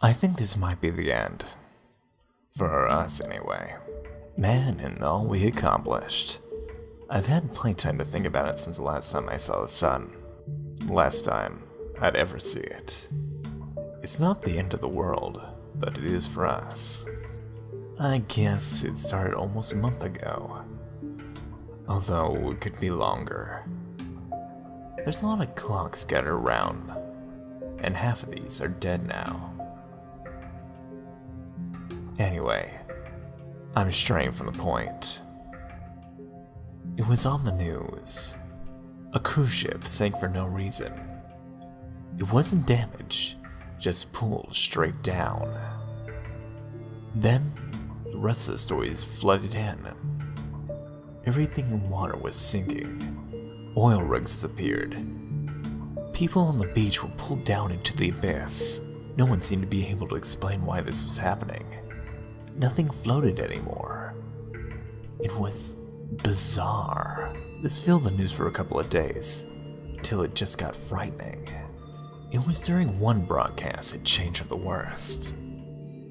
I think this might be the end. For us, anyway. Man, and all we accomplished. I've had plenty to think about it since the last time I saw the sun. Last time I'd ever see it. It's not the end of the world, but it is for us. I guess it started almost a month ago. Although it could be longer. There's a lot of clocks scattered around, and half of these are dead now. Anyway, I'm straying from the point. It was on the news. A cruise ship sank for no reason. It wasn't damaged, just pulled straight down. Then, the rest of the stories flooded in. Everything in water was sinking. Oil rigs disappeared. People on the beach were pulled down into the abyss. No one seemed to be able to explain why this was happening. Nothing floated anymore. It was bizarre. This filled the news for a couple of days, till it just got frightening. It was during one broadcast it changed for the worst.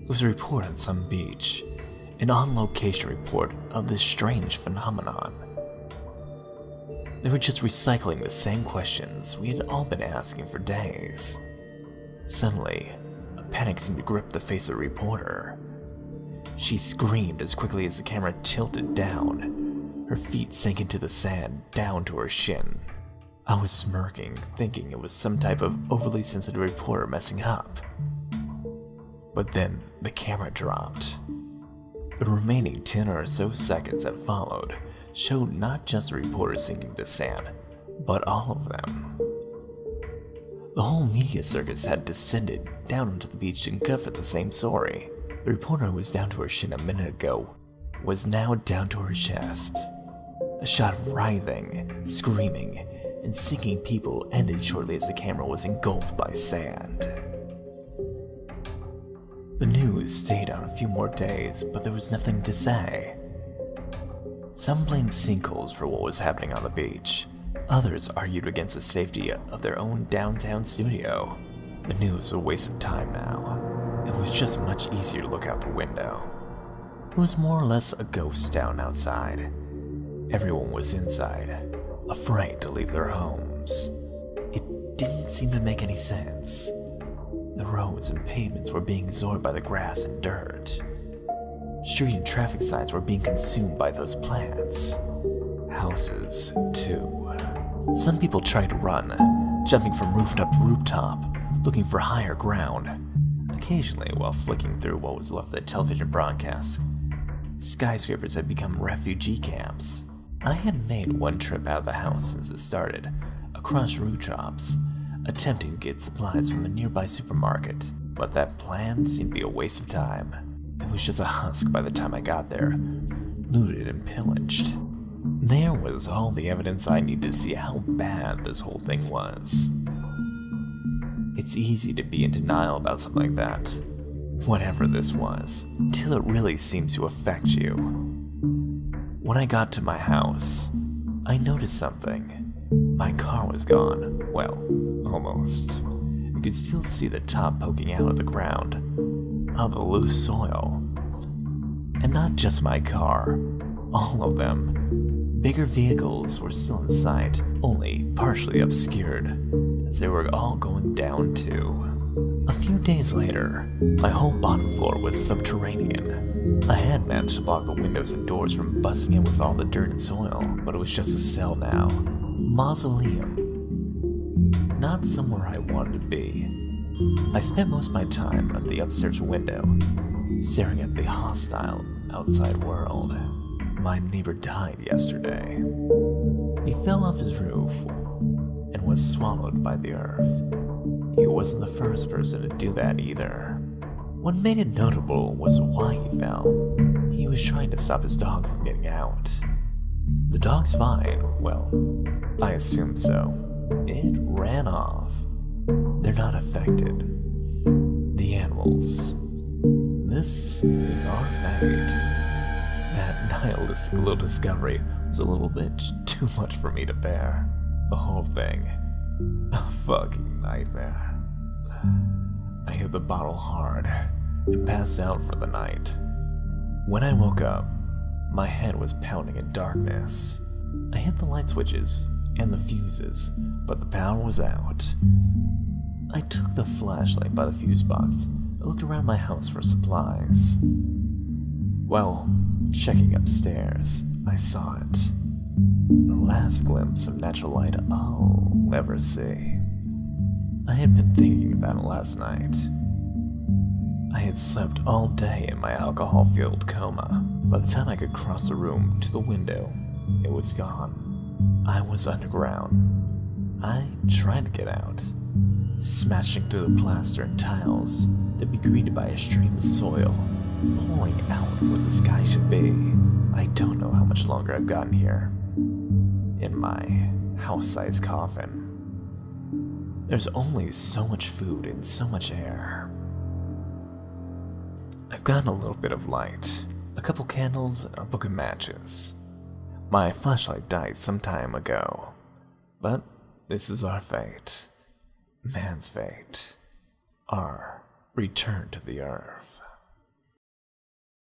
It was a report on some beach, an on-location report of this strange phenomenon. They were just recycling the same questions we had all been asking for days. Suddenly, a panic seemed to grip the face of the reporter. She screamed as quickly as the camera tilted down. Her feet sank into the sand, down to her shin. I was smirking, thinking it was some type of overly sensitive reporter messing up. But then the camera dropped. The remaining 10 or so seconds that followed showed not just the reporter sinking to sand, but all of them. The whole media circus had descended down onto the beach and covered the same story. The reporter who was down to her shin a minute ago was now down to her chest. A shot of writhing, screaming, and sinking people ended shortly as the camera was engulfed by sand. The news stayed on a few more days, but there was nothing to say. Some blamed sinkholes for what was happening on the beach. Others argued against the safety of their own downtown studio. The news was a waste of time now. It was just much easier to look out the window. It was more or less a ghost town outside. Everyone was inside, afraid to leave their homes. It didn't seem to make any sense. The roads and pavements were being absorbed by the grass and dirt. Street and traffic signs were being consumed by those plants. Houses, too. Some people tried to run, jumping from rooftop to rooftop, looking for higher ground. Occasionally, while flicking through what was left of the television broadcasts, skyscrapers had become refugee camps. I had made one trip out of the house since it started, across rooftops, attempting to get supplies from a nearby supermarket, but that plan seemed to be a waste of time. It was just a husk by the time I got there, looted and pillaged. There was all the evidence I needed to see how bad this whole thing was. It's easy to be in denial about something like that, whatever this was, until it really seems to affect you. When I got to my house, I noticed something. My car was gone. Well, almost. You could still see the top poking out of the ground, out of the loose soil. And not just my car, all of them. Bigger vehicles were still in sight, only partially obscured, as they were all going down too. A few days later, my whole bottom floor was subterranean. I had managed to block the windows and doors from busting in with all the dirt and soil, but it was just a cell now. Mausoleum. Not somewhere I wanted to be. I spent most of my time at the upstairs window, staring at the hostile outside world. My neighbor died yesterday. He fell off his roof and was swallowed by the earth. He wasn't the first person to do that either. What made it notable was why he fell. He was trying to stop his dog from getting out. The dog's fine, well, I assume so. It ran off. They're not affected. The animals. This is our fate. That nihilistic little discovery was a little bit too much for me to bear. The whole thing. A fucking nightmare. I hit the bottle hard and passed out for the night. When I woke up, my head was pounding in darkness. I hit the light switches and the fuses, but the power was out. I took the flashlight by the fuse box and looked around my house for supplies. Well, checking upstairs, I saw it. The last glimpse of natural light I'll ever see. I had been thinking about it last night. I had slept all day in my alcohol-fueled coma. By the time I could cross the room to the window, it was gone. I was underground. I tried to get out, smashing through the plaster and tiles to be greeted by a stream of soil pouring out where the sky should be. I don't know how much longer I've gotten here. In my house-sized coffin. There's only so much food and so much air. I've gotten a little bit of light, a couple candles, and a book of matches. My flashlight died some time ago, but this is our fate. Man's fate. Our return to the earth.